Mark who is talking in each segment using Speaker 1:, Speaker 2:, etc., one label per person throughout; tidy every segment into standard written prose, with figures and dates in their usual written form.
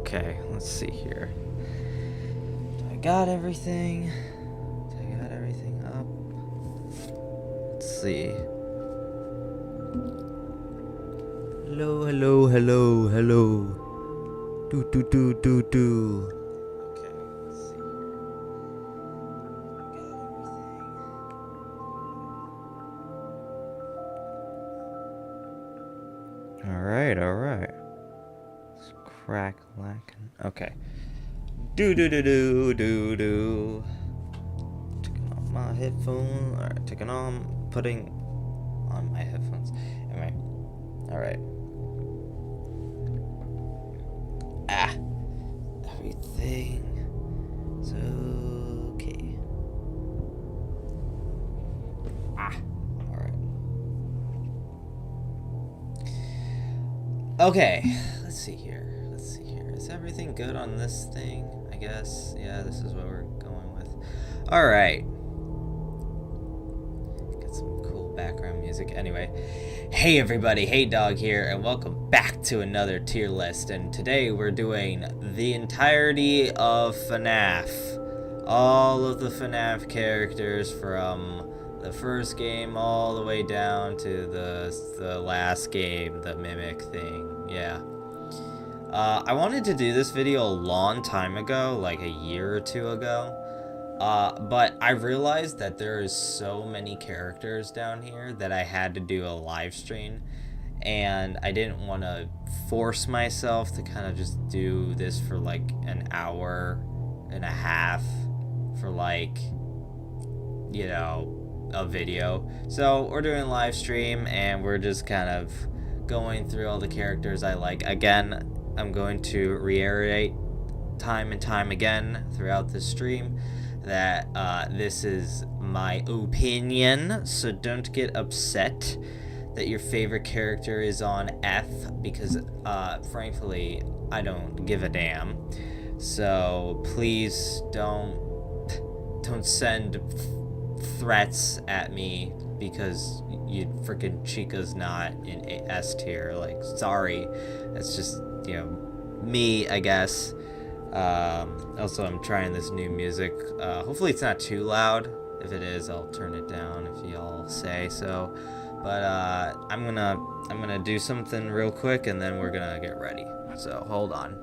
Speaker 1: Okay, let's see here. Do I got everything? Do I got everything up? Let's see. Hello, hello, hello, hello. Do. Okay, let's see here. I got everything. Alright. Let's crack lacking. Okay. Do. Taking off my headphones. Alright, putting on my headphones. Anyway. Alright. Everything's okay. Alright. Okay, let's see here. Is everything good on this thing? I guess. Yeah, this is what we're going with. Alright. Get some cool background music. Anyway. Hey everybody, Haydog here, and welcome back to another tier list. And today we're doing the entirety of Fnaf. All of the Fnaf characters from the first game all the way down to the last game, the Mimic thing. Yeah. I wanted to do this video a long time ago, like a year or two ago. But I realized that there is so many characters down here that I had to do a live stream, and I didn't want to force myself to kind of just do this for like an hour and a half for like, you know, a video. So we're doing a live stream and we're just kind of going through all the characters I like. Again, I'm going to reiterate time and time again throughout the stream that this is my opinion, so don't get upset that your favorite character is on F, because frankly I don't give a damn. So please don't send threats at me because you freaking Chica's not in S tier. Like, sorry, that's just, you know, me, I guess. Also, I'm trying this new music. Hopefully it's not too loud. If it is, I'll turn it down if y'all say so. But I'm gonna do something real quick and then we're gonna get ready. So hold on.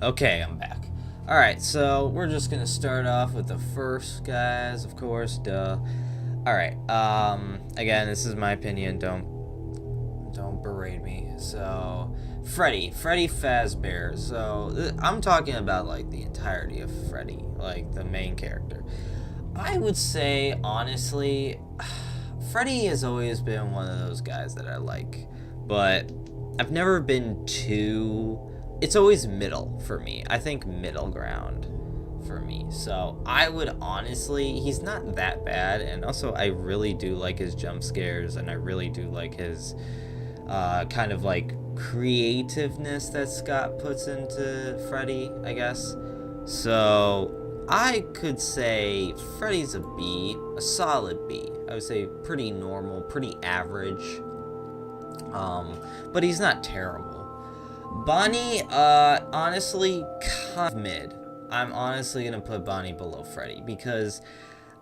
Speaker 1: Okay, I'm back. Alright, so we're just gonna start off with the first guys, of course, duh. Alright, again, this is my opinion, don't berate me. So, Freddy Fazbear. So, I'm talking about, like, the entirety of Freddy, like, the main character. I would say, honestly, Freddy has always been one of those guys that I like, but I've never been too... It's always middle for me. I think middle ground for me. So I would honestly, he's not that bad, and also I really do like his jump scares, and I really do like his kind of like creativeness that Scott puts into Freddy, I guess. So I could say Freddy's a B, a solid B. I would say pretty normal, pretty average, but he's not terrible. Bonnie, honestly, kind of mid. I'm honestly gonna put Bonnie below Freddy because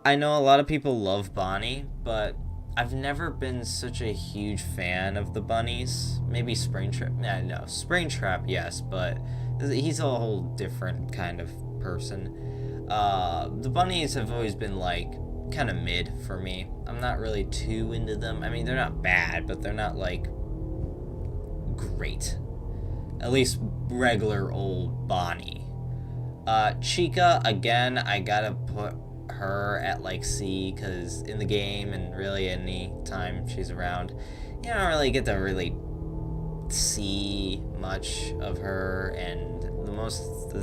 Speaker 1: I know a lot of people love Bonnie, but I've never been such a huge fan of the bunnies. Maybe Springtrap. Yeah, no, Springtrap, yes, but he's a whole different kind of person. The bunnies have always been like kind of mid for me. I'm not really too into them. I mean, they're not bad, but they're not like great. At least regular old Bonnie. Chica, again, I gotta put her at like C, because in the game and really any time she's around, you don't really get to really see much of her, and most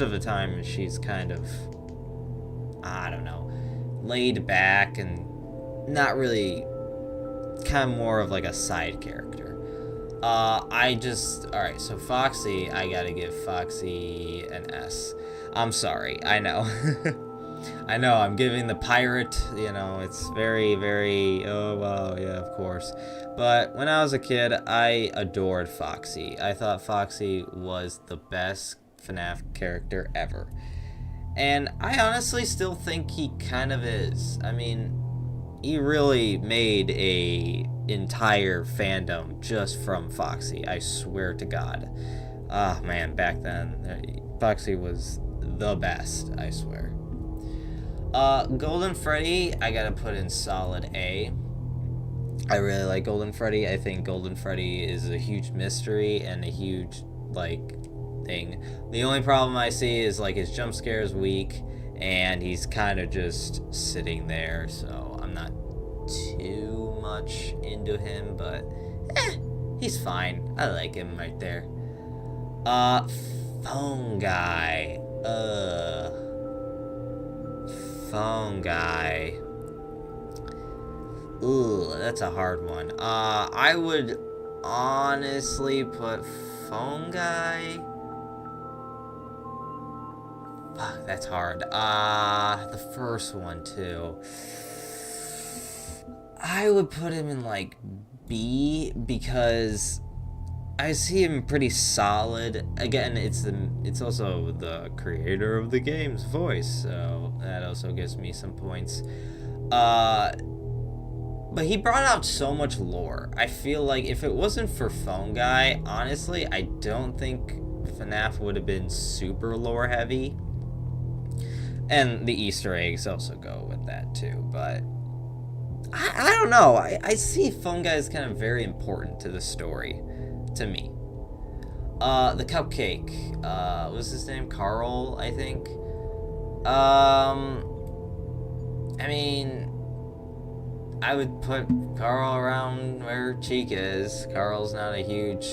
Speaker 1: of the time she's kind of, I don't know, laid back and not really, kind of more of like a side character. Alright, so Foxy, I gotta give Foxy an S. I'm sorry, I know. I know, I'm giving the pirate, it's very, very, oh, wow, yeah, of course. But when I was a kid, I adored Foxy. I thought Foxy was the best FNAF character ever. And I honestly still think he kind of is. I mean, he really made a entire fandom just from Foxy, I swear to God. Ah, man, back then, Foxy was the best, I swear. Golden Freddy, I gotta put in solid A. I really like Golden Freddy. I think Golden Freddy is a huge mystery and a huge, thing. The only problem I see is, his jump scare is weak, and he's kind of just sitting there, so I'm not too much into him, but, he's fine. I like him right there. Phone Guy. Phone Guy. Ooh, that's a hard one. I would honestly put Phone Guy. Fuck, that's hard. The first one too. I would put him in B, because I see him pretty solid. Again, it's also the creator of the game's voice, so that also gives me some points. But he brought out so much lore. I feel like if it wasn't for Phone Guy, honestly, I don't think FNAF would have been super lore heavy. And the Easter eggs also go with that too, but I don't know. I see Phone Guy as kind of very important to the story, to me. The Cupcake, what's his name? Carl, I think. I mean, I would put Carl around where Chica is. Carl's not a huge,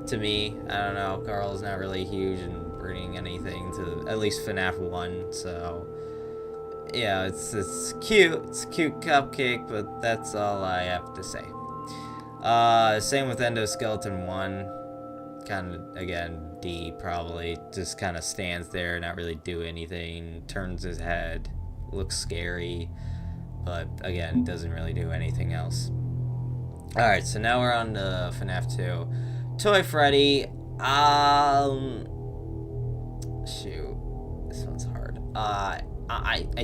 Speaker 1: to me, I don't know, Carl's not really huge in bringing anything to, at least FNAF 1, so, yeah, it's cute, it's a cute cupcake, but that's all I have to say. Same with Endoskeleton 1, kind of, again, D, probably, just kind of stands there, not really do anything, turns his head, looks scary, but again, doesn't really do anything else. Alright, so now we're on to FNAF 2. Toy Freddy, shoot, this one's hard. I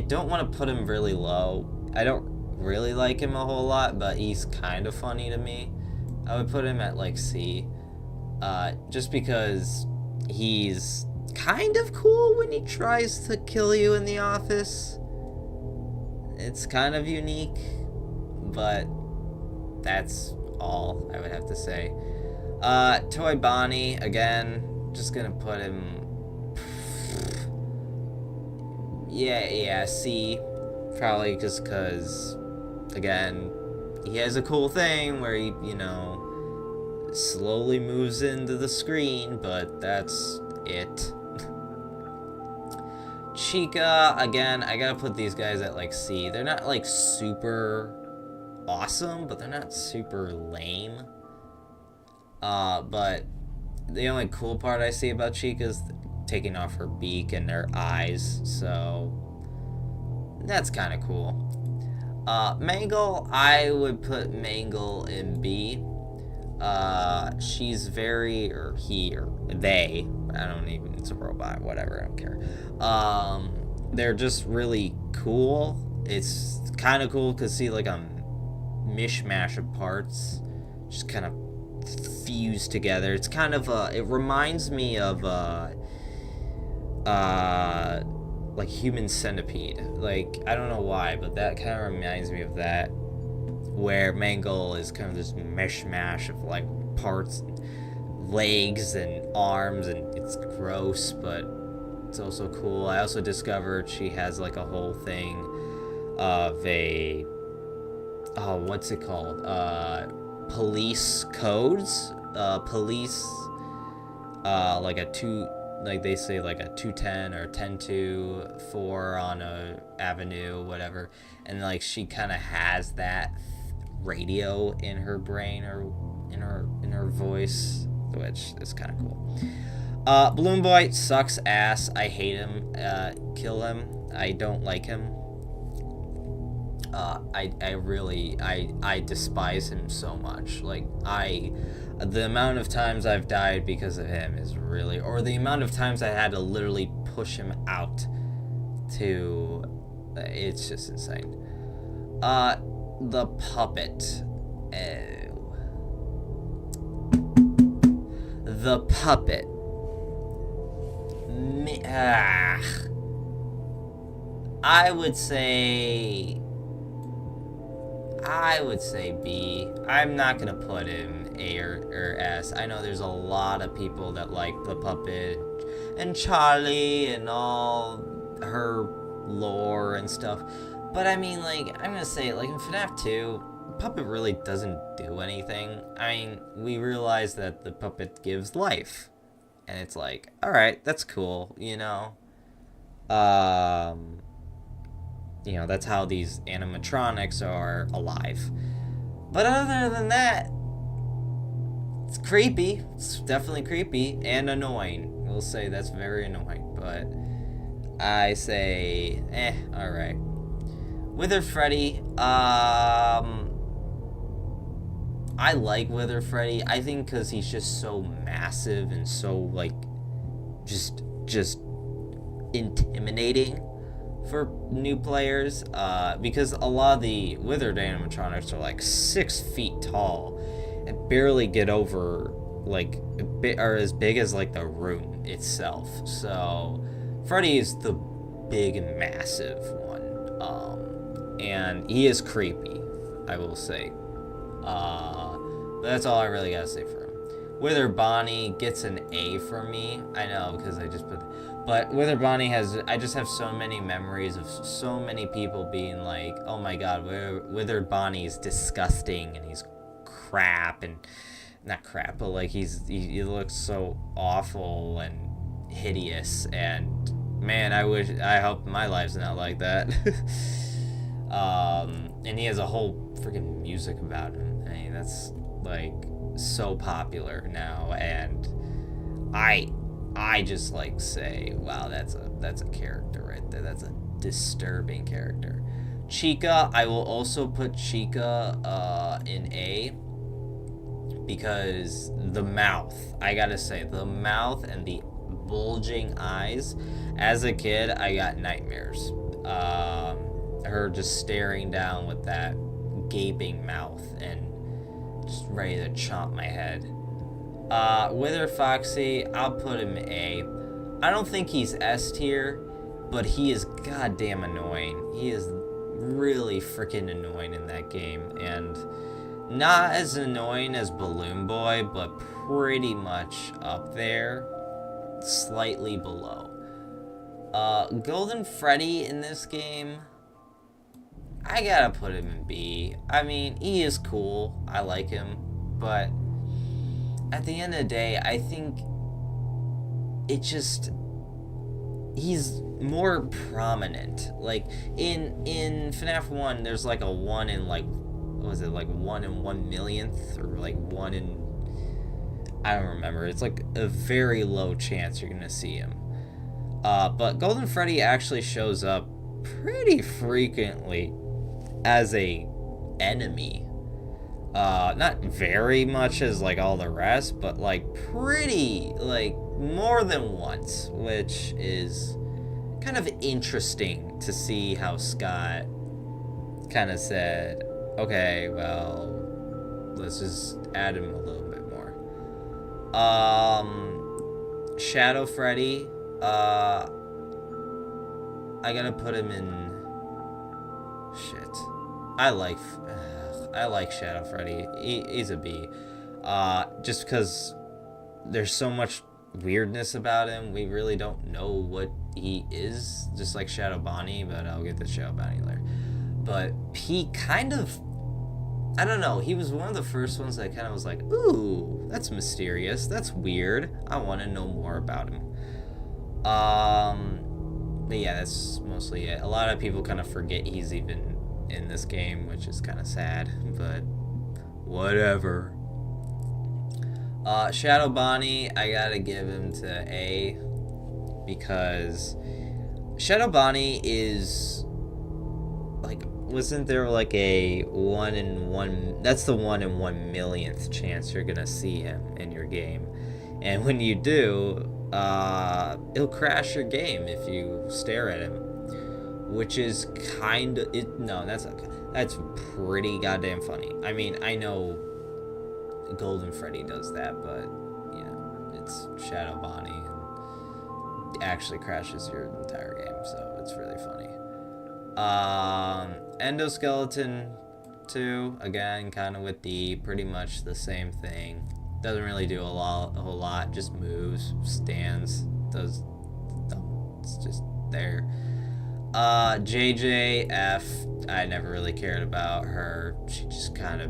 Speaker 1: don't want to put him really low. I don't really like him a whole lot, but he's kind of funny to me. I would put him at C, just because he's kind of cool when he tries to kill you in the office. It's kind of unique, but that's all I would have to say. Toy Bonnie, again, just gonna put him, yeah, C, probably just because, again, he has a cool thing where he, slowly moves into the screen, but that's it. Chica, again, I gotta put these guys at C. They're not super awesome, but they're not super lame. But the only cool part I see about Chica is taking off her beak and her eyes, so that's kind of cool. Mangle, I would put Mangle in B. She's very, or he, or they, I don't even, it's a robot, whatever, I don't care. They're just really cool. It's kind of cool because see, like, a mishmash of parts just kind of fused together. It's kind of, it reminds me of, like Human Centipede. Like, I don't know why, but that kind of reminds me of that, where Mangle is kind of this mishmash of like parts, legs and arms, and it's gross, but it's also cool. I also discovered she has like a whole thing of a, oh, what's it called? Police codes. Police, like a two, like they say like a 210 or 10-2-4 on a avenue, whatever, and like she kind of has that radio in her brain or in her voice, which is kind of cool. Balloon Boy sucks ass. I hate him. Kill him. I don't like him. I really despise him so much. Like, the amount of times I've died because of him is really, or the amount of times I had to literally push him out to, it's just insane. The puppet. Oh. The puppet. I would say B. I'm not gonna put him A or S. I know there's a lot of people that like the puppet and Charlie and all her lore and stuff. But I mean, like, I'm gonna say, like, in FNAF 2, puppet really doesn't do anything. I mean, we realize that the puppet gives life. And it's like, alright, that's cool, you know? You know, that's how these animatronics are alive. But other than that, it's creepy. It's definitely creepy and annoying. We'll say that's very annoying, but I say, alright. Wither Freddy, I like Wither Freddy. I think because he's just so massive and so, like, just intimidating for new players, because a lot of the withered animatronics are like 6 feet tall and barely get over, like, are as big as like the room itself. So Freddy is the big and massive one, and he is creepy, I will say. But that's all I really gotta say for him. Wither Bonnie gets an A for me. I know, because I just put... But Wither Bonnie has... I just have so many memories of so many people being like, oh my god, Wither Bonnie is disgusting, and he's crap, and... Not crap, but like, he looks so awful and hideous, and... Man, I hope my life's not like that. And he has a whole freaking music about him. I mean, that's, like, so popular now, and I just, like, say, wow, that's a character right there. That's a disturbing character. Chica, I will also put Chica in A, because the mouth, I gotta say, the mouth and the bulging eyes, as a kid, I got nightmares. Her just staring down with that gaping mouth and just ready to chomp my head. Wither Foxy, I'll put him A. I don't think he's S tier, but he is goddamn annoying. He is really freaking annoying in that game, and not as annoying as Balloon Boy, but pretty much up there, slightly below. Golden Freddy in this game, I gotta put him in B. I mean, he is cool. I like him. But at the end of the day, I think it just... He's more prominent. Like, in FNAF 1, there's like a 1 in, like... What was it? Like 1 in 1 millionth? Or like 1 in... I don't remember. It's like a very low chance you're gonna see him. But Golden Freddy actually shows up pretty frequently as a enemy. Not very much as like all the rest, but like pretty, like more than once, which is kind of interesting to see how Scott kind of said, okay, well, let's just add him a little bit more. Shadow Freddy, I gotta put him in. Shit, I like Shadow Freddy. He's a B. Just because there's so much weirdness about him, we really don't know what he is. Just like Shadow Bonnie, but I'll get to Shadow Bonnie later. But he kind of, I don't know, he was one of the first ones that kind of was like, ooh, that's mysterious, that's weird, I want to know more about him. But yeah, that's mostly it. A lot of people kind of forget he's even in this game, which is kind of sad, but whatever. Shadow Bonnie, I gotta give him to A, because Shadow Bonnie is like, wasn't there like a 1 in 1, that's the 1 in 1 millionth chance you're gonna see him in your game, and when you do, it'll crash your game if you stare at him, which is kind of it. No, that's pretty goddamn funny. I mean, I know Golden Freddy does that, but you know, it's Shadow Bonnie and actually crashes your entire game, so it's really funny. Endoskeleton 2, again, kind of with the pretty much the same thing. Doesn't really do a whole lot. Just moves, stands, does. It's just there. JJF, I never really cared about her. She just kind of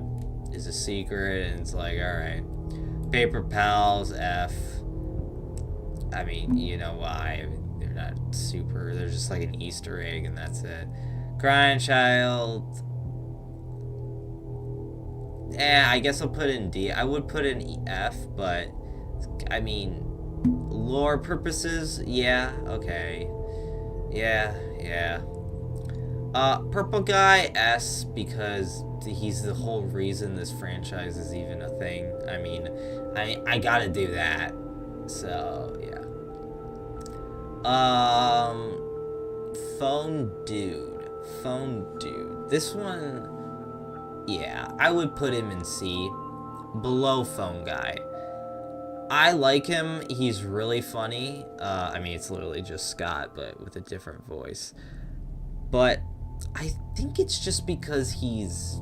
Speaker 1: is a secret, and it's like, all right. Paper Pals, F. I mean, you know why? I mean, they're not super. They're just like an Easter egg, and that's it. Crying Child. I guess I'll put in D. I would put in F, but I mean, lore purposes, yeah, okay. Yeah. Purple Guy, S, because he's the whole reason this franchise is even a thing. I mean, I gotta do that. So, yeah. Phone Dude. This one, yeah, I would put him in C, below Phone Guy. I like him. He's really funny. I mean, it's literally just Scott, but with a different voice. But I think it's just because he's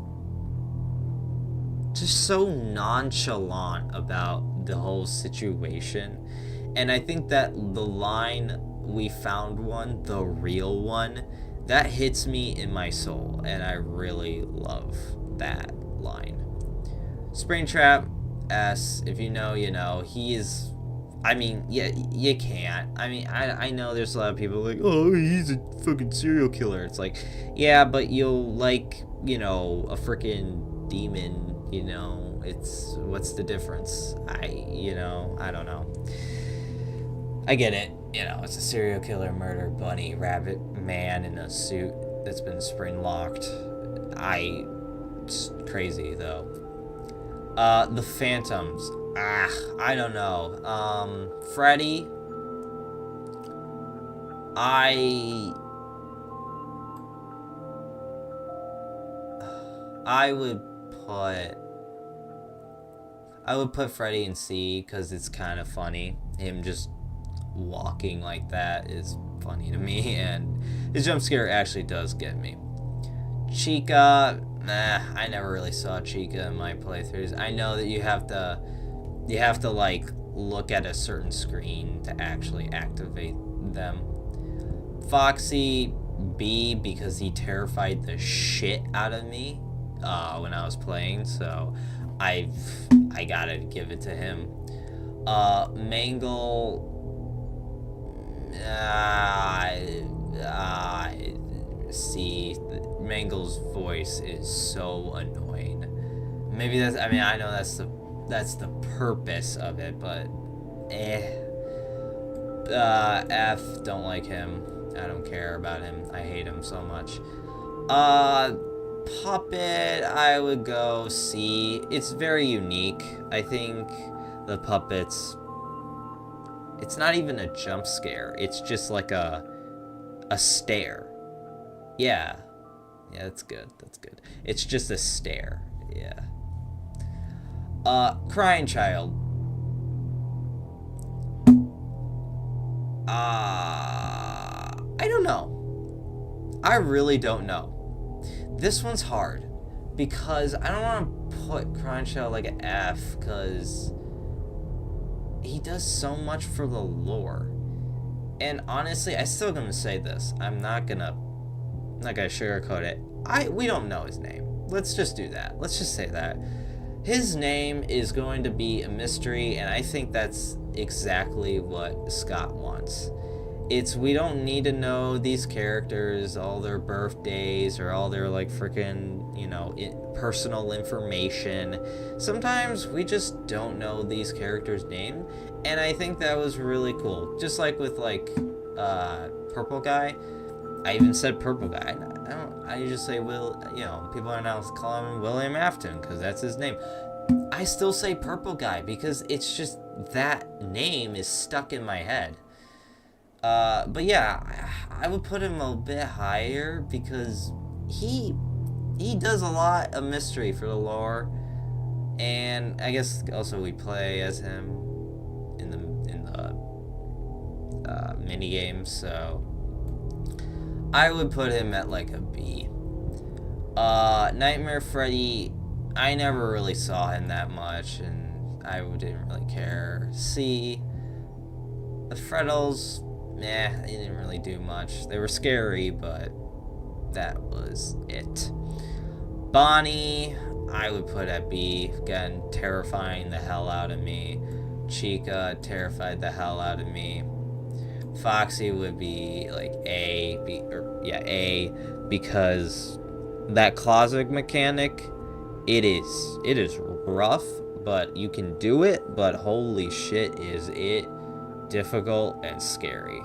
Speaker 1: just so nonchalant about the whole situation. And I think that the line, "We found one, the real one," that hits me in my soul, and I really love that line. Springtrap, S, if you know, you know. He is, I mean, yeah, you can't. I mean, I know there's a lot of people like, oh, he's a fucking serial killer. It's like, yeah, but you'll like, you know, a freaking demon, you know. It's, what's the difference? I don't know. I get it. You know, it's a serial killer, murder, bunny, rabbit, man in a suit that's been spring locked. It's crazy, though. The Phantoms. I don't know. Freddy. I would put Freddy in C, because it's kind of funny. Him just walking like that is funny to me, and his jump scare actually does get me. Chica, I never really saw Chica in my playthroughs. I know that you have to like look at a certain screen to actually activate them. Foxy, B, because he terrified the shit out of me when I was playing, so I gotta give it to him. Mangle, C. Mangle's voice is so annoying. Maybe that's, I mean, I know that's the purpose of it, but F, don't like him. I don't care about him. I hate him so much. puppet, I would go C. It's very unique. I think the puppets, it's not even a jump scare. It's just like a stare. Yeah. Yeah, that's good. That's good. It's just a stare. Yeah. Crying child. I don't know. I really don't know. This one's hard because I don't want to put Crying Child like an F because he does so much for the lore. And honestly, I still gonna say this. I'm not gonna sugarcoat it. We don't know his name. Let's just do that. Let's just say that. His name is going to be a mystery, and I think that's exactly what Scott wants. We don't need to know these characters, all their birthdays, or all their, like, freaking, personal information. Sometimes we just don't know these characters' name, and I think that was really cool. Just like with, Purple Guy. I even said Purple Guy. I just say people are now calling him William Afton, because that's his name. I still say Purple Guy, because it's just, that name is stuck in my head. But yeah, I would put him a bit higher because he does a lot of mystery for the lore, and I guess also we play as him in the mini games, so I would put him at like a B. Nightmare Freddy, I never really saw him that much, and I didn't really care. C. The Freddles, they didn't really do much. They were scary, but that was it. Bonnie, I would put at B. Again, terrifying the hell out of me. Chica terrified the hell out of me. Foxy would be like A, because that closet mechanic, it is rough, but you can do it, but holy shit is it difficult and scary.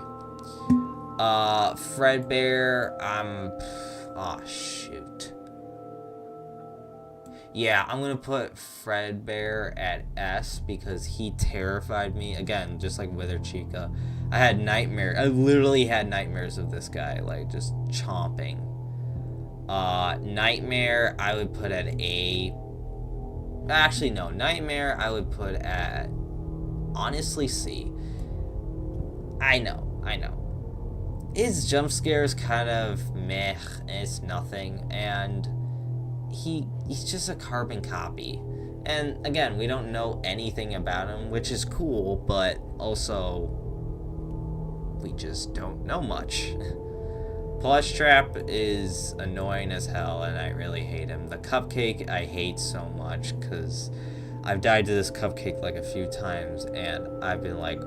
Speaker 1: Fredbear, shoot. Yeah, I'm gonna put Fredbear at S because he terrified me. Again, just like Wither Chica. I literally had nightmares of this guy, like, just chomping. Nightmare, I would put at A. Actually, no. Nightmare, I would put at, honestly, C. I know. His jump scare is kind of meh, and it's nothing, and he's just a carbon copy. And again, we don't know anything about him, which is cool, but also we just don't know much. Plush Trap is annoying as hell, and I really hate him. The Cupcake I hate so much, because I've died to this Cupcake like a few times, and I've been like,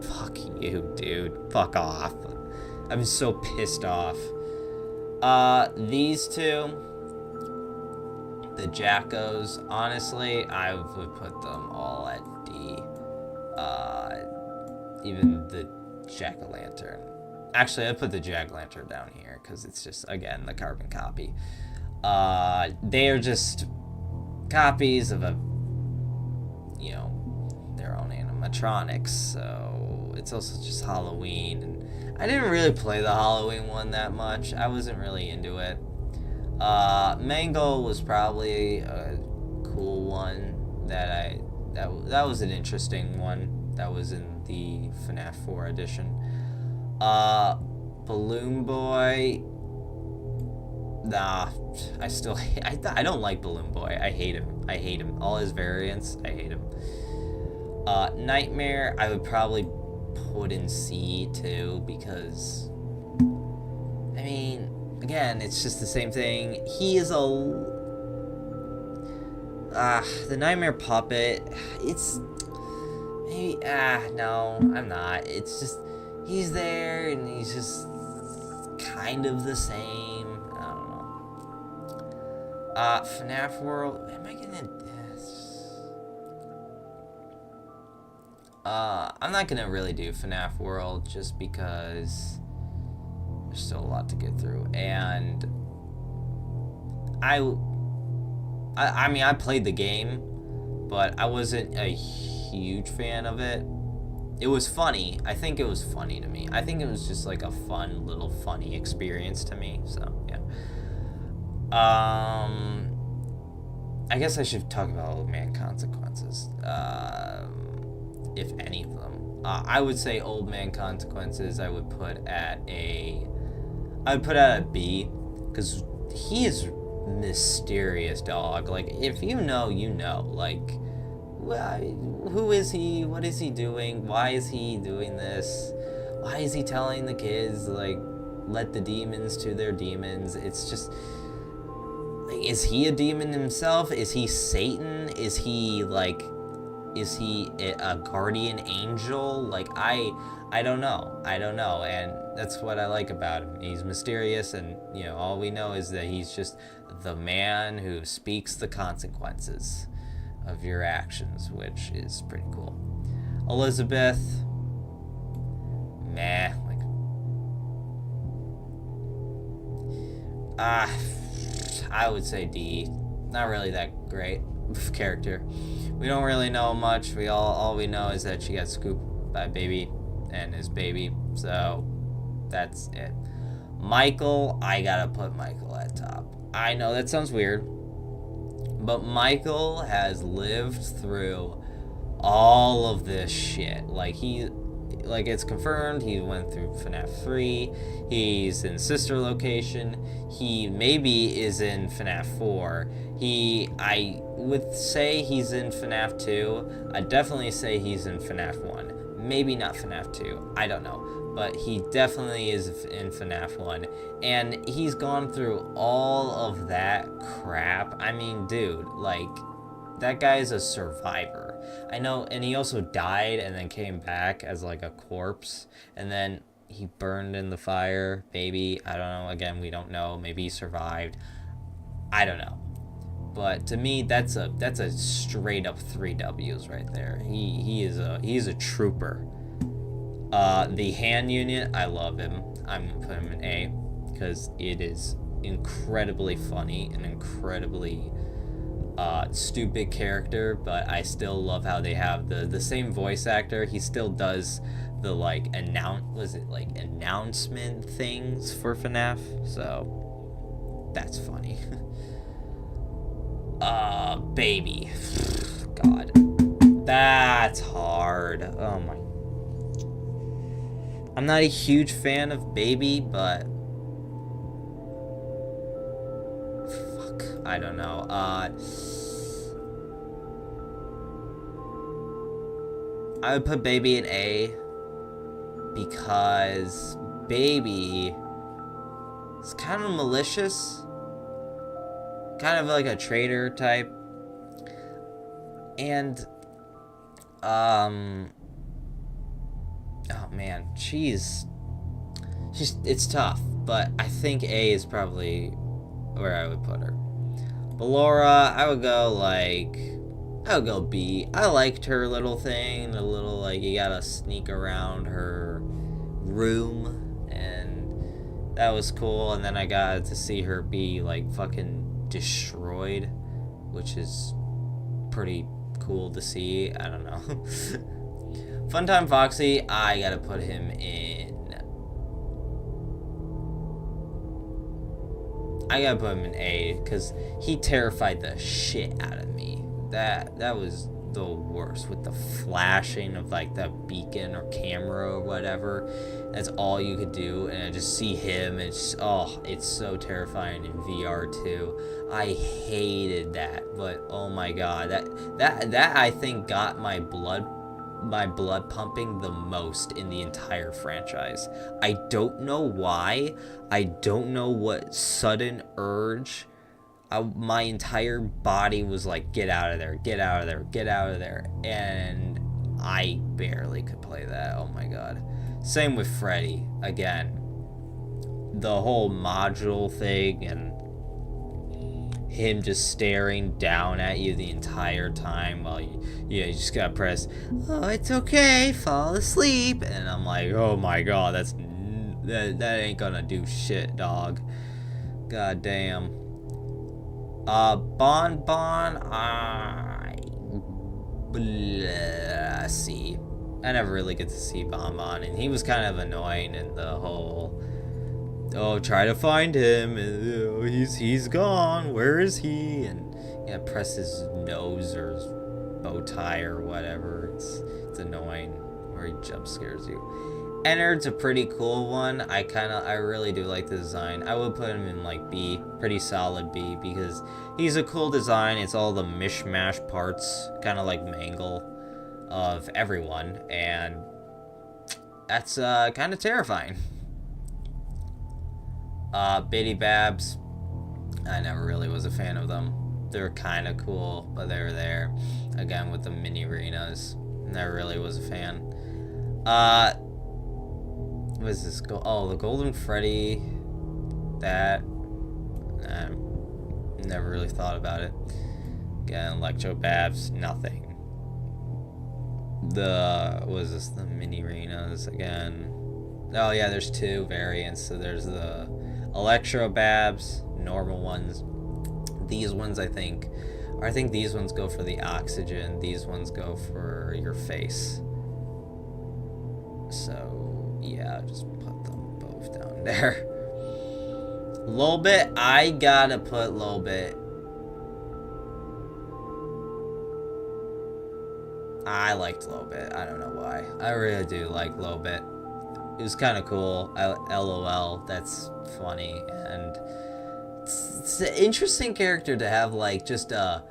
Speaker 1: fuck you, dude. Fuck off. I've been so pissed off. These two, the Jackos, honestly, I would put them all at D. Even the Jack-o'-lantern. Actually, I put the Jack-o'-lantern down here because it's just, again, the carbon copy. They are just copies of their own animatronics, so it's also just Halloween. And I didn't really play the Halloween one that much. I wasn't really into it. Mango was probably a cool one that was an interesting one. That was in the Fnaf 4 edition. Balloon Boy. Nah, I don't like Balloon Boy. I hate him. All his variants, I hate him. Nightmare, I would probably put in C too, because, I mean, again, it's just the same thing. He is the Nightmare puppet, it's, maybe, no, I'm not. It's just, he's there, and he's just kind of the same. I don't know. FNAF World, am I gonna, I'm not gonna really do FNAF World just because there's still a lot to get through, and I mean, I played the game, but I wasn't a huge fan of it. It was funny. I think it was funny to me. I think it was just like a fun little funny experience to me. So yeah. I guess I should talk about Old Man Consequences. If any of them. I would say Old Man Consequences. I would put at a B, because he is mysterious, dog. Like, if you know, you know. Like, who is he? What is he doing? Why is he doing this? Why is he telling the kids, like, let the demons to their demons? It's just, like, is he a demon himself? Is he Satan? Is he a guardian angel? Like, I don't know. And that's what I like about him. He's mysterious, and, you know, all we know is that he's just the man who speaks the consequences of your actions, which is pretty cool. Elizabeth, meh. Like, I would say D. Not really that great character. We don't really know much. All we know is that she got scooped by Baby and his baby, so that's it. Michael, I gotta put Michael at top. I know that sounds weird, but Michael has lived through all of this shit. Like, it's confirmed he went through FNAF 3, he's in Sister Location, he maybe is in FNAF 4, I would say he's in FNAF 2, I'd definitely say he's in FNAF 1, maybe not FNAF 2, I don't know, but he definitely is in FNAF 1, and he's gone through all of that crap. I mean, dude, like, that guy's a survivor. I know, and he also died and then came back as like a corpse, and then he burned in the fire, maybe, I don't know, again, we don't know, maybe he survived, I don't know. But to me, that's a straight up 3 W's right there. He's a trooper. The hand unit, I love him. I'm gonna put him in A, because it is incredibly funny and incredibly stupid character, but I still love how they have the same voice actor. He still does the announcement things for FNAF, so that's funny. Baby, God, that's hard. Oh my, I'm not a huge fan of Baby, but I don't know. I would put Baby in A, because Baby is kind of malicious, kind of like a traitor type, and oh man, it's tough, but I think A is probably where I would put her. Ballora, I would go B. I liked her little thing, the little, like, you gotta sneak around her room, and that was cool, and then I got to see her be, like, fucking destroyed, which is pretty cool to see. I don't know. Funtime Foxy, I gotta put him in. I gotta put him in A, because he terrified the shit out of me. That was the worst, with the flashing of, like, the beacon or camera or whatever. That's all you could do, and I just see him, and it's so terrifying in VR too. I hated that, but oh my god, that I think got my blood pumping the most in the entire franchise. I don't know why. I don't know what sudden urge. My entire body was like, get out of there, get out of there, get out of there. And I barely could play that. Oh my god. Same with Freddy. Again, the whole module thing and him just staring down at you the entire time while you just gotta press, oh, it's okay, fall asleep. And I'm like, oh my god, that ain't gonna do shit, dog. God damn. Bon Bon, see. I never really get to see Bon Bon, and he was kind of annoying in the whole, oh, try to find him, and, oh, he's gone, where is he? And yeah, press his nose or his bow tie or whatever. It's annoying, where he jump scares you. Ennard's a pretty cool one. I really do like the design. I would put him in like B, pretty solid B, because he's a cool design. It's all the mishmash parts, kind of like Mangle, of everyone, and that's kind of terrifying. Bitty Babs, I never really was a fan of them. They're kind of cool, but they were there. Again, with the mini arenas. Never really was a fan. What is this? Oh, the Golden Freddy. That. Never really thought about it. Again, Electro Babs, nothing. What is this? The mini arenas again. Oh, yeah, there's two variants. So there's the Electro Babs, normal ones. These ones, I think these ones go for the oxygen. These ones go for your face. So, yeah, just put them both down there. Lolbit, I gotta put Lolbit. I liked Lolbit. I don't know why. I really do like Lolbit. It was kind of cool. LOL, that's funny. And it's an interesting character to have, like, just a,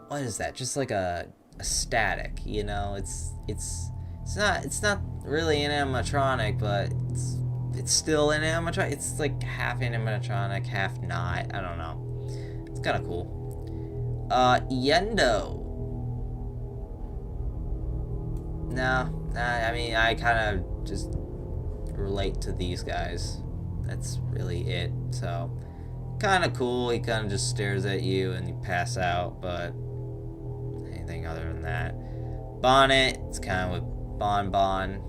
Speaker 1: what is that? Just like a static, you know? It's not really an animatronic, but it's still an animatronic. It's like half animatronic, half not. I don't know. It's kind of cool. Yendo. No, I mean, I kind of just relate to these guys. That's really it. So, kind of cool. He kind of just stares at you and you pass out, but anything other than that. Bonnet, it's kind of with Bon Bon.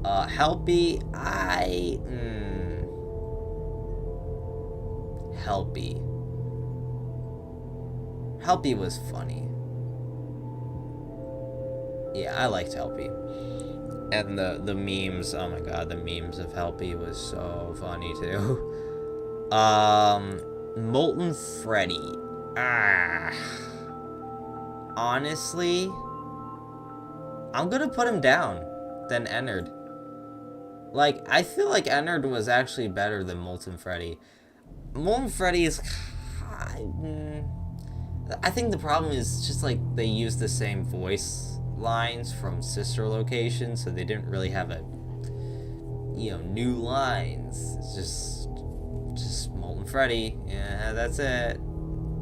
Speaker 1: Helpy, Helpy was funny. Yeah, I liked Helpy. And the memes, oh my god, the memes of Helpy was so funny too. Molten Freddy. Honestly, I'm gonna put him down than Ennard. Like, I feel like Ennard was actually better than Molten Freddy. Molten Freddy is... I think the problem is just, like, they use the same voice lines from sister locations, so they didn't really have a, new lines. It's just Molten Freddy. Yeah, that's it.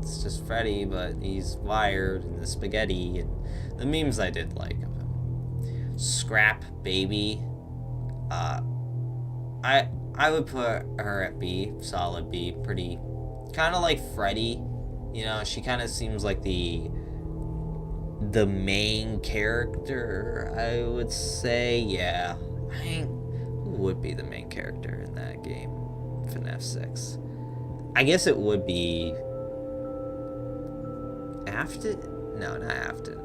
Speaker 1: It's just Freddy, but he's wired, and the spaghetti, and the memes I did like of him. Scrap Baby. I would put her at B, solid B, pretty, kind of like Freddy. She kind of seems like the main character, I would say. Yeah. Who would be the main character in that game? FNAF 6. I guess it would be Afton? No, not Afton.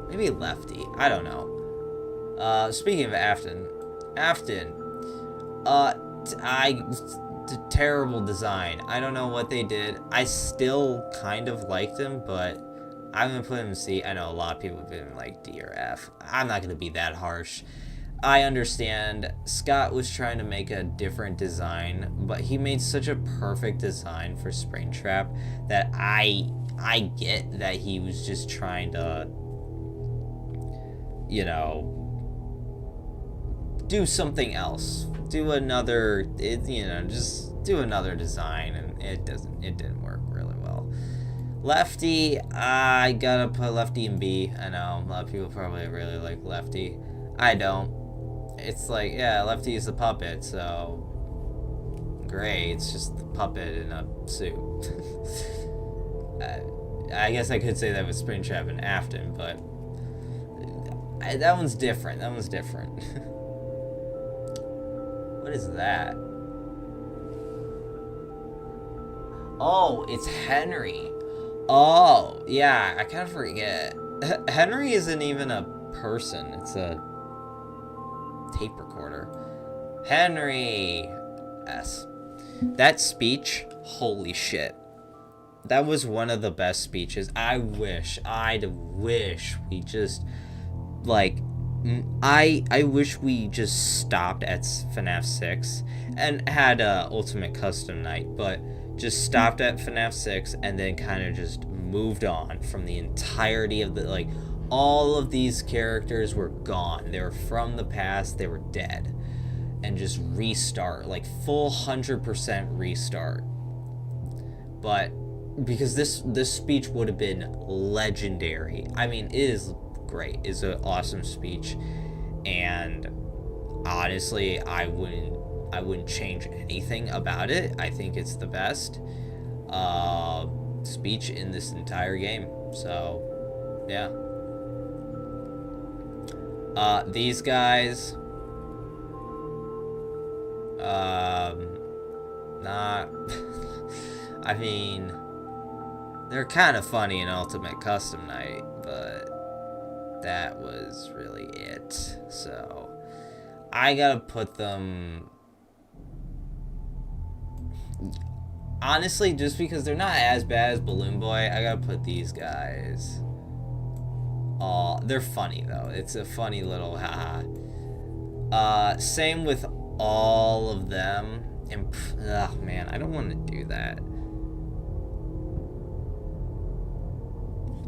Speaker 1: Maybe Lefty. I don't know. Speaking of Afton, terrible design. I don't know what they did. I still kind of liked him, but I'm gonna put him in C. I know a lot of people have been like D or F. I'm not gonna be that harsh. I understand Scott was trying to make a different design, but he made such a perfect design for Springtrap that I get that he was just trying to, do something else. Do another, just do another design, and it didn't work really well. Lefty, I gotta put Lefty in B. I know, a lot of people probably really like Lefty. I don't. It's like, yeah, Lefty is the puppet, so great, it's just the puppet in a suit. I guess I could say that with Springtrap and Afton, but that one's different. What is that? Oh, it's Henry. Oh, yeah, I kind of forget. Henry isn't even a person. It's a tape recorder. Henry S. That speech, holy shit. That was one of the best speeches. I'd wish we just, like, I wish we just stopped at FNAF 6 and had a Ultimate Custom Night, but just stopped at FNAF 6 and then kind of just moved on from the entirety of the, like, all of these characters were gone. They were from the past, they were dead. And just restart, like full 100% restart. But because this speech would have been legendary. I mean, it is great. It's an awesome speech, and honestly, I wouldn't change anything about it. I think it's the best speech in this entire game. So, yeah. These guys, not. I mean, they're kind of funny in Ultimate Custom Night, but that was really it. So, I gotta put them. Honestly, just because they're not as bad as Balloon Boy, I gotta put these guys. Oh, they're funny though. It's a funny little haha. Same with all of them. And oh man, I don't want to do that.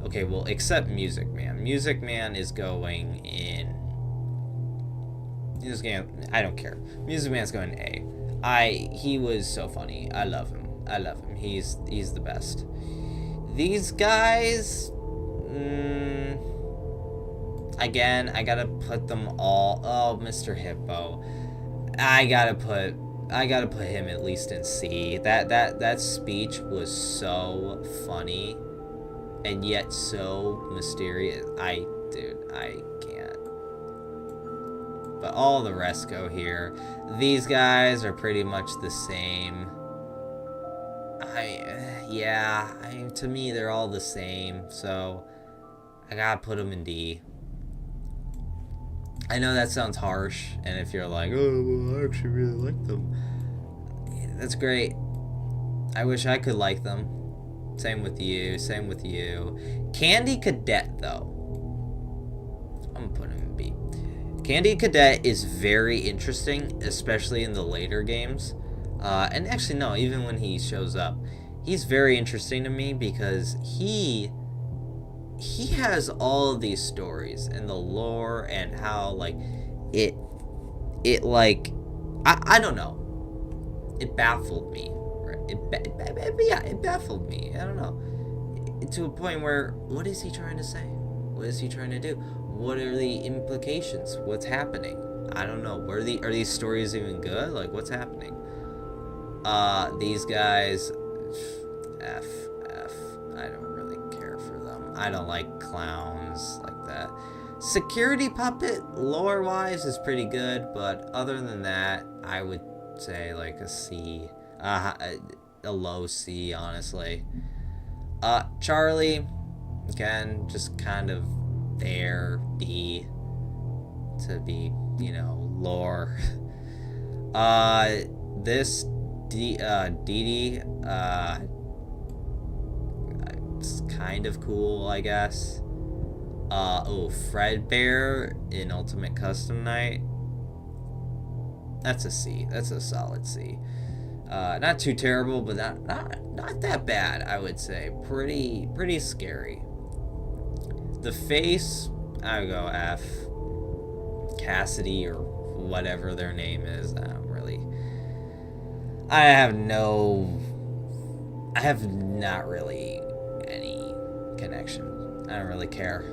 Speaker 1: Okay, well, except Music Man. Music Man is going in. I don't care. Music Man's going A. He was so funny. I love him. He's the best. These guys, again, I gotta put them all. Oh, Mr. Hippo, I gotta put him at least in C. That speech was so funny, and yet so mysterious. Dude, I can't. But all the rest go here. These guys are pretty much the same. To me, they're all the same, so I gotta put them in D. I know that sounds harsh, and if you're like, oh, well, I actually really like them, that's great. I wish I could like them. Same with you. Candy Cadet, though, I'm gonna put him in B. Candy Cadet is very interesting, especially in the later games. And actually, no, even when he shows up, he's very interesting to me because he has all of these stories and the lore and how, like, it like, I don't know. It baffled me. Right? It baffled me. I don't know. To a point where, what is he trying to say? What is he trying to do? What are the implications? What's happening? I don't know. Are these stories even good? Like, what's happening? These guys, F. I don't really care for them. I don't like clowns like that. Security Puppet, lore-wise, is pretty good, but other than that, I would say like a C. A low C, honestly. Charlie, again, just kind of there, B, to be, lore. This Dee Dee, it's kind of cool, I guess. Fredbear in Ultimate Custom Night. That's a C. That's a solid C. Not too terrible, but not that bad, I would say. Pretty scary. The face, I would go F. Cassidy or whatever their name is. I have not really any connection. I don't really care.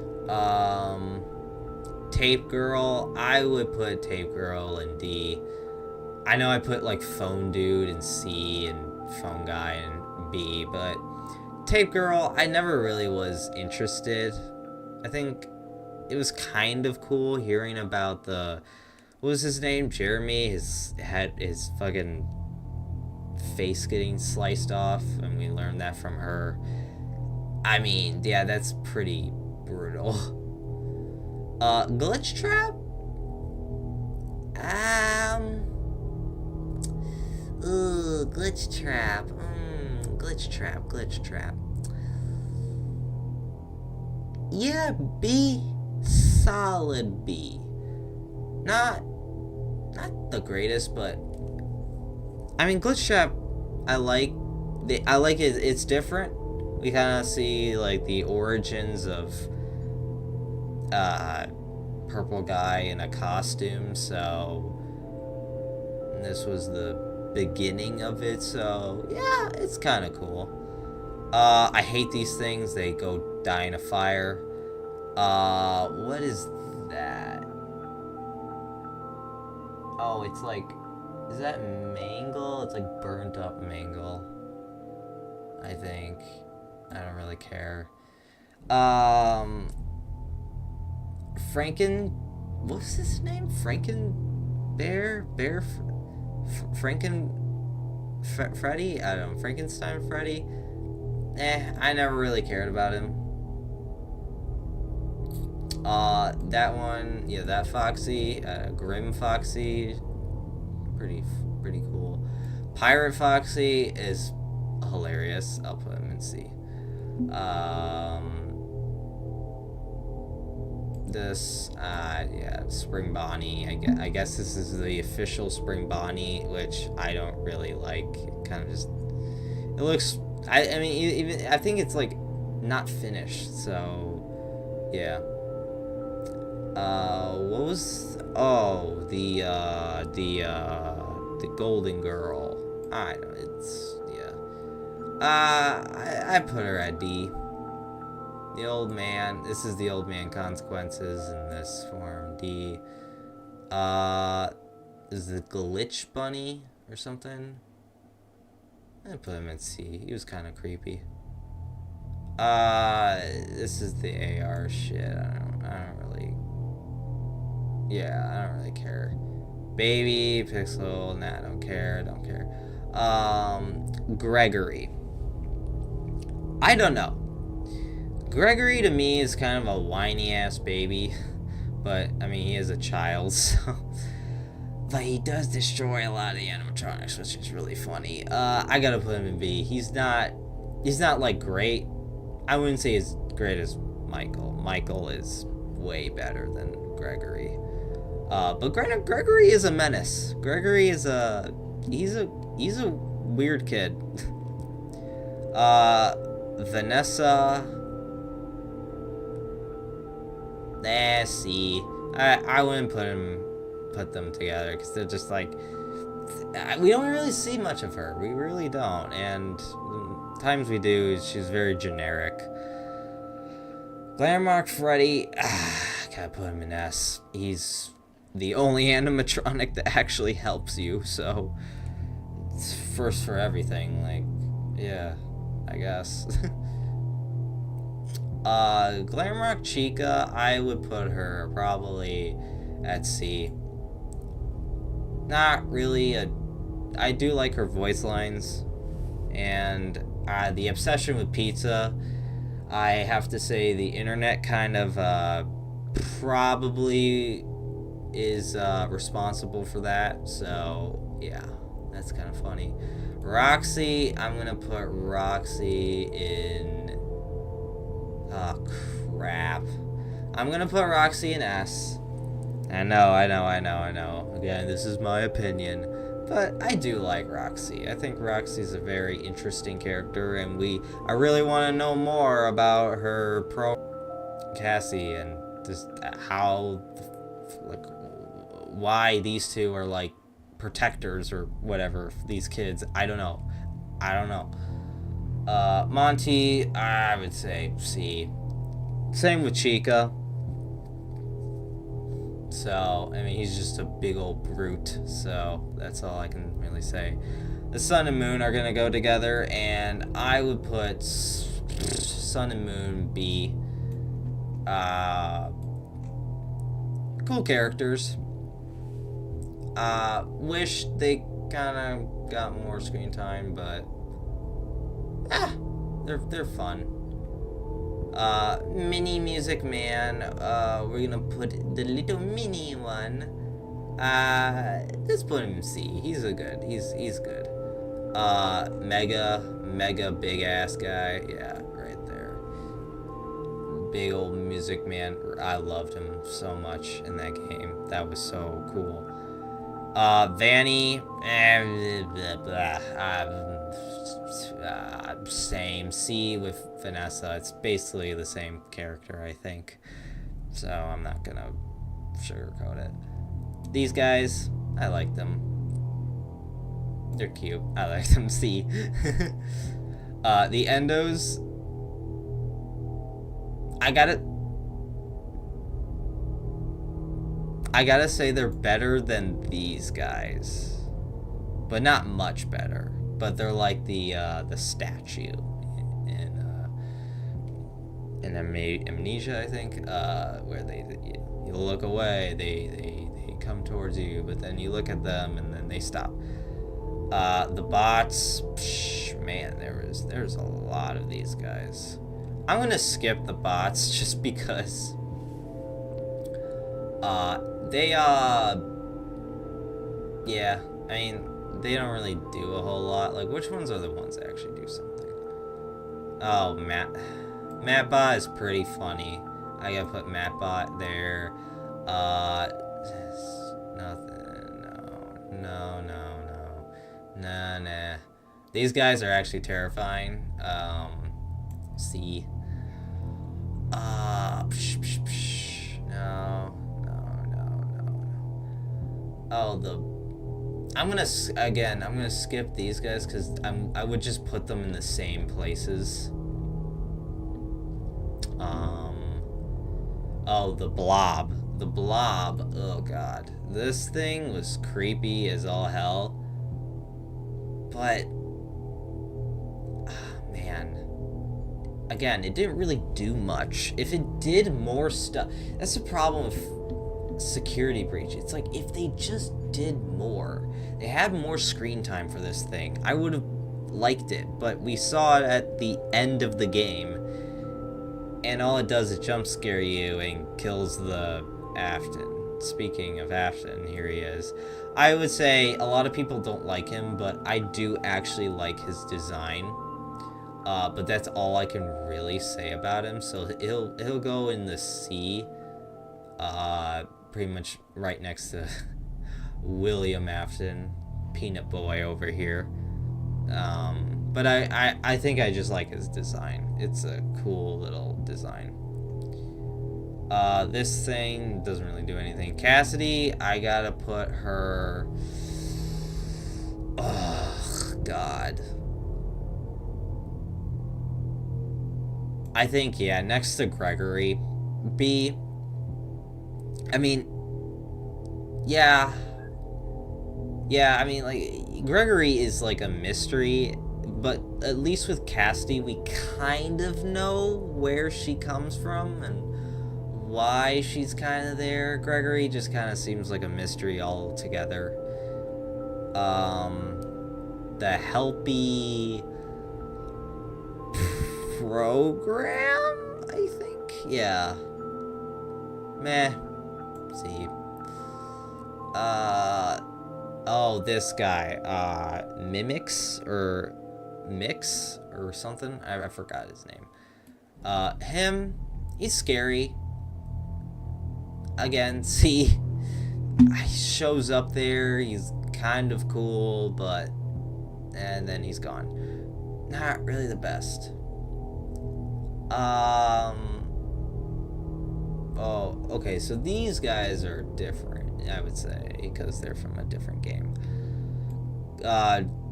Speaker 1: Tape Girl, I would put Tape Girl in D. I know I put like Phone Dude in C and Phone Guy in B, but Tape Girl, I never really was interested. I think it was kind of cool hearing about what was his name? Jeremy, his fucking face getting sliced off, and we learned that from her. I mean, yeah, that's pretty brutal. Glitch trap? Glitch trap. Glitch trap. Yeah, B. Solid B. Not the greatest, but I mean, glitch trap. I like it. It's different. We kind of see like the origins of purple guy in a costume. So this was the beginning of it. So yeah, it's kind of cool. I hate these things. They go die in a fire. What is that? Oh, it's like, is that mangle? It's like burnt up mangle, I think. I don't really care. What's his name? Freddy? I don't know, Frankenstein Freddy? I never really cared about him. That one, yeah, that Foxy, Grim Foxy, pretty cool. Pirate Foxy is hilarious. I'll put him in C. Spring Bonnie. I guess this is the official Spring Bonnie, which I don't really like. Kind of just, it looks. I mean, even I think it's like not finished. So, yeah. What was? Oh, the Golden Girl. I don't. It's yeah. I put her at D. The old man. This is the old man consequences in this form. D. Is the Glitch Bunny or something? I put him in C. He was kind of creepy. This is the AR shit. I don't really. Yeah, I don't really care. Baby, Pixel, nah, I don't care. Gregory. I don't know. Gregory to me is kind of a whiny ass baby, but I mean he is a child, so. But he does destroy a lot of the animatronics, which is really funny. I gotta put him in B. He's not like great. I wouldn't say as great as Michael. Michael is way better than Gregory. But Gregory is a menace. Gregory is he's a weird kid. Vanessa. C. I wouldn't put them together because they're just like, we don't really see much of her. We really don't, and the times we do, she's very generic. Glamrock Freddy, gotta put him in S. He's the only animatronic that actually helps you, so it's first for everything. Like, yeah, I guess. Glamrock Chica, I would put her probably at C. Not really I do like her voice lines, and the obsession with pizza, I have to say the internet kind of probably is responsible for that, so yeah, that's kind of funny. Roxy, I'm gonna put Roxy in, oh crap, I'm gonna put Roxy in S. I know. Again, this is my opinion, but I do like Roxy. I think Roxy's a very interesting character, and I really want to know more about her Cassie and just how, like, why these two are like protectors or whatever for these kids. I don't know. Monty, I would say C. Same with Chica. So, I mean, he's just a big old brute, so that's all I can really say. The Sun and Moon are going to go together, and I would put Sun and Moon B. Cool characters. Wish they kind of got more screen time, but they're fun. Mini Music Man. We're gonna put the little mini one. Let's put him C. He's good. He's good. Mega big ass guy. Yeah, right there. Big old Music Man. I loved him so much in that game. That was so cool. Vanny. Same. C with Vanessa. It's basically the same character, I think. So I'm not gonna sugarcoat it. These guys, I like them. They're cute. I like them. C. The Endos. I gotta say they're better than these guys, but not much better. But they're like the statue in Amnesia, I think, where you look away, they come towards you, but then you look at them and then they stop. The bots, man, there's a lot of these guys. I'm gonna skip the bots just because yeah, I mean, they don't really do a whole lot. Like, which ones are the ones that actually do something? Oh, Mattbot is pretty funny. I gotta put Mattbot there. Nothing. No. Nah. These guys are actually terrifying. C. No. Oh, I'm gonna skip these guys because I would just put them in the same places. Oh, the blob. Oh god, this thing was creepy as all hell. But man, again, it didn't really do much. If it did more stuff, that's the problem with Security Breach. It's like, if they just did more, they had more screen time for this thing, I would have liked it. But we saw it at the end of the game, and all it does is jump scare you and kills the Afton. Speaking of Afton, here he is. I would say a lot of people don't like him, but I do actually like his design. But that's all I can really say about him. So he'll go in the C, pretty much right next to William Afton, Peanut Boy over here. But I think I just like his design. It's a cool little design. This thing doesn't really do anything. Cassidy, I gotta put her... Oh, God. I think, yeah, next to Gregory. B. I mean, yeah, I mean, like, Gregory is like a mystery, but at least with Cassidy, we kind of know where she comes from and why she's kind of there. Gregory just kind of seems like a mystery altogether. The Helpy program, I think? Yeah. Meh. See. Oh, this guy. Mimics or Mix or something? I forgot his name. Him, he's scary. Again, see, he shows up there, he's kind of cool, but, and then he's gone. Not really the best. Oh, okay, so these guys are different, I would say, because they're from a different game.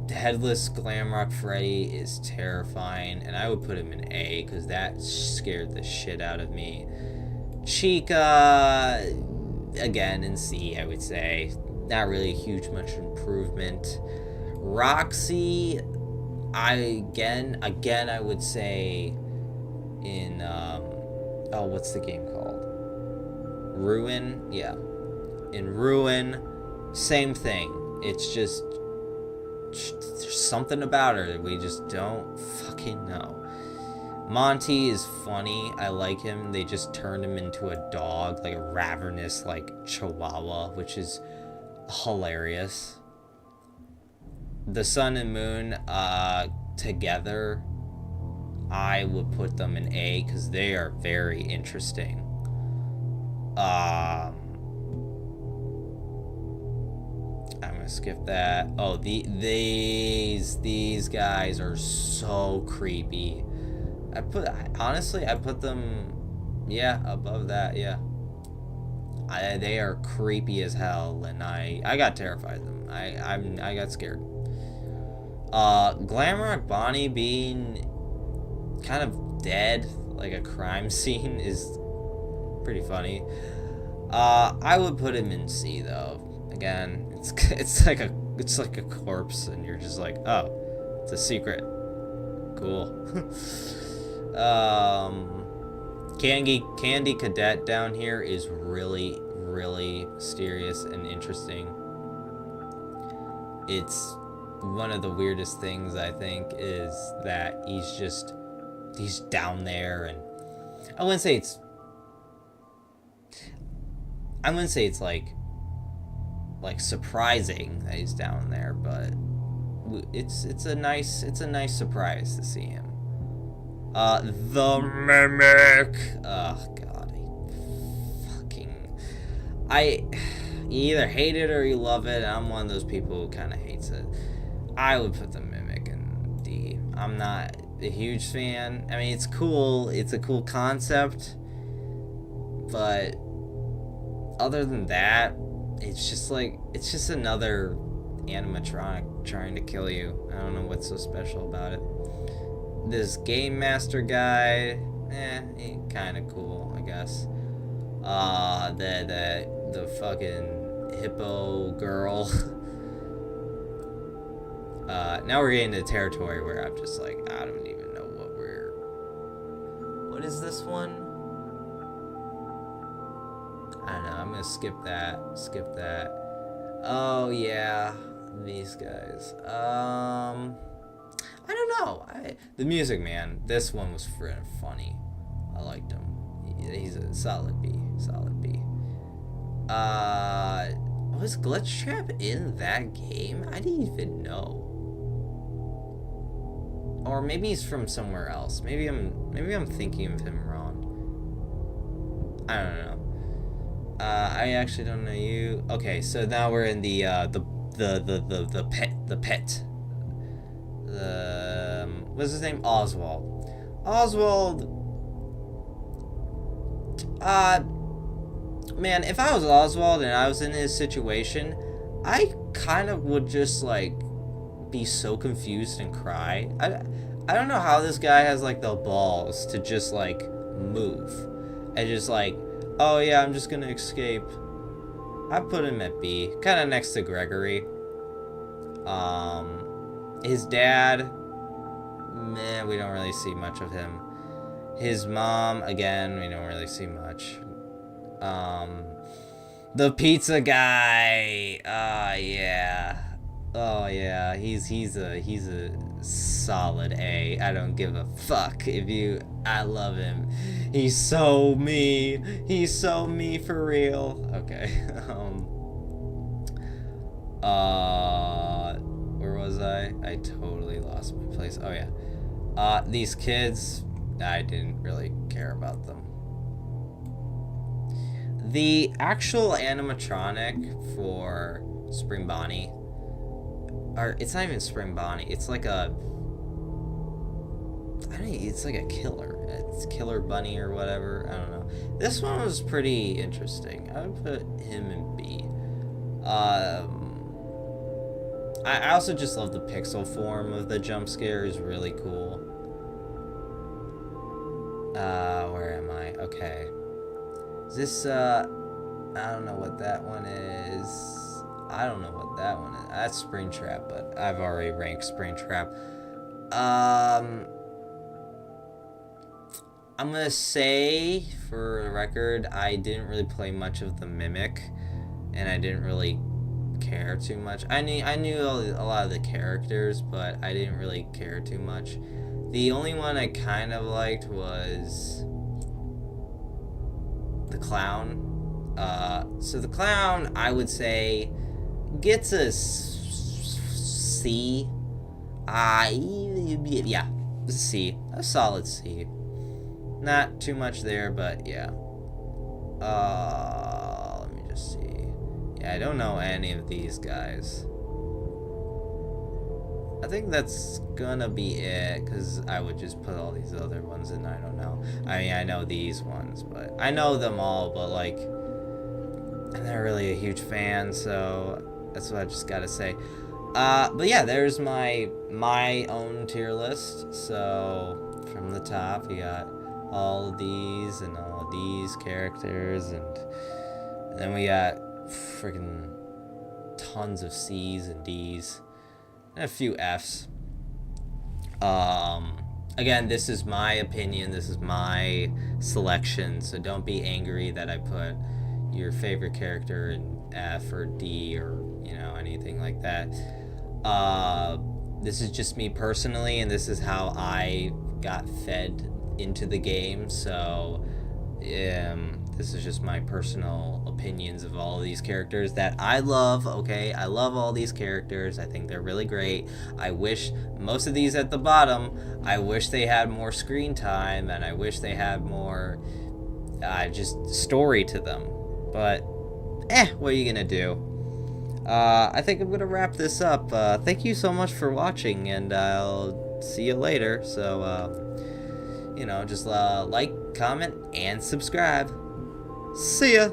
Speaker 1: Headless Glamrock Freddy is terrifying, and I would put him in A, because that scared the shit out of me. Chica, again, in C, I would say. Not really much improvement. Roxy, again, I would say in, oh, what's the game called? Ruin? Yeah. In Ruin, same thing. It's just there's something about her that we just don't fucking know. Monty is funny. I like him. They just turned him into a dog, like a ravenous, like, chihuahua, which is hilarious. The sun and moon, together, I would put them in A, because they are very interesting. I'm gonna skip that. Oh, these guys are so creepy. Honestly, I put them, yeah, above that, yeah. They are creepy as hell, and I got terrified of them. I got scared. Glamrock Bonnie being kind of dead, like a crime scene, is pretty funny. I would put him in C though. Again, it's like a corpse, and you're just like, oh, it's a secret. Cool. Candy Cadet down here is really, really mysterious and interesting. It's one of the weirdest things, I think, is that he's down there, and I wouldn't say it's like surprising that he's down there, but it's a nice surprise to see him. The Mimic. Oh god, you either hate it or you love it. I'm one of those people who kind of hates it. I would put the Mimic in D. I'm not a huge fan. I mean, it's cool. It's a cool concept, but other than that, it's just another animatronic trying to kill you. I don't know what's so special about it. This Game Master guy, kind of cool, I guess. The fucking hippo girl. Now we're getting into territory where I'm just like, I don't even know what is this one? I don't know, I'm gonna skip that. Oh yeah, these guys. I don't know. The Music Man, this one was funny. I liked him. He's a solid B. Was Glitch Trap in that game? I didn't even know. Or maybe he's from somewhere else. Maybe I'm thinking of him wrong. I don't know. I actually don't know you. Okay, so now we're in the pet. What's his name? Oswald. Man, if I was Oswald and I was in his situation, I kind of would just, like, be so confused and cry. I don't know how this guy has, like, the balls to just, like, move. And just, like, oh, yeah, I'm just gonna escape. I put him at B. Kind of next to Gregory. His dad, man, we don't really see much of him. His mom, again, we don't really see much. The pizza guy, yeah. Oh yeah, he's a solid A. I don't give a fuck I love him. He's so me for real. Okay. Where was I? I totally lost my place. Oh yeah. These kids, I didn't really care about them. The actual animatronic for Spring Bonnie, or it's not even Spring Bonnie, it's like it's like a killer. It's Killer Bunny or whatever. I don't know. This one was pretty interesting. I would put him in B. I also just love the pixel form of the jump scare. Is really cool. Where am I? Okay. Is this, I don't know what that one is. That's Springtrap, but I've already ranked Springtrap. I'm gonna say, for the record, I didn't really play much of the Mimic, and I didn't really care care too much. I knew a lot of the characters, but I didn't really care too much. The only one I kind of liked was the clown. So the clown, I would say, gets a C. Yeah, a C. A solid C. Not too much there, but yeah. Let me just see. Yeah, I don't know any of these guys. I think that's gonna be it, because I would just put all these other ones in. I don't know. I mean, I know these ones, but I know them all, but like, I'm not really a huge fan, so that's what I just gotta say. But yeah, there's my own tier list. So from the top, you got all of these and all of these characters, and then we got freaking tons of C's and D's and a few F's. Again, this is my opinion, this is my selection, so don't be angry that I put your favorite character in F or D or, you know, anything like that. This is just me personally, and this is how I got fed into the game, so this is just my personal opinions of all of these characters that I love. Okay, I love all these characters. I think they're really great. I wish most of these at the bottom, I wish they had more screen time, and I wish they had more just story to them, but what are you gonna do? I think I'm gonna wrap this up. Thank you so much for watching, and I'll see you later. So you know, just like, comment, and subscribe. See ya!